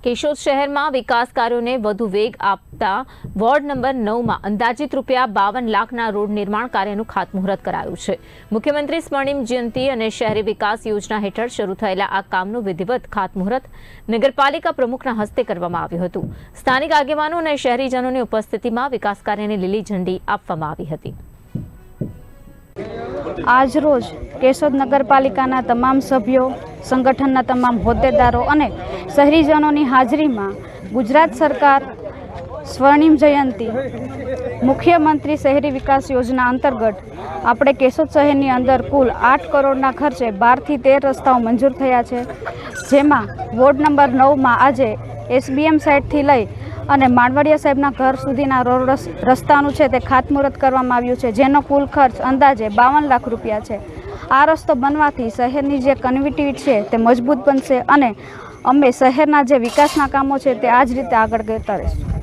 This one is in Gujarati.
કેશોદ શહેરમાં વિકાસ કાર્યોને વધુ વેગ આપતા વોર્ડ નંબર 9માં અંદાજિત ₹52 લાખના રોડ નિર્માણ કાર્યનું ખાતમુહૂર્ત કરાયું છે। મુખ્યમંત્રી સ્વર્ણિમ જયંતિ અને શહેરી વિકાસ યોજના હેઠળ શરૂ થયેલા આ કામનું વિધિવત ખાતમુહૂર્ત નગરપાલિકા પ્રમુખના હસ્તે કરવામાં આવ્યું હતું। સ્થાનિક આગેવાનો અને શહેરીજનોની ઉપસ્થિતિમાં વિકાસ કાર્યને લીલી ઝંડી આપવામાં આવી હતી। આજરોજ કેશોદ નગરપાલિકાના તમામ સભ્યો, સંગઠનના તમામ હોદ્દેદારો અને શહેરીજનોની હાજરીમાં ગુજરાત સરકાર સ્વર્ણિમ જયંતિ મુખ્યમંત્રી શહેરી વિકાસ યોજના અંતર્ગત આપણે કેશોદ શહેરની અંદર કુલ 8 કરોડના ખર્ચે 12 થી 13 રસ્તાઓ મંજૂર થયા છે, જેમાં વોર્ડ નંબર 9માં આજે SBM સાઇટથી લઈ અને માંડવડિયા સાહેબના ઘર સુધીના રોડ રસ્તાનું છે તે ખાતમુહૂર્ત કરવામાં આવ્યું છે, જેનો કુલ ખર્ચ અંદાજે ₹52 લાખ છે। આ રસ્તો બનવાથી શહેરની જે કનેક્ટિવિટી છે તે મજબૂત બનશે અને અમે શહેરના જે વિકાસના કામો છે તે આ જ રીતે આગળ કરતા રહીશું।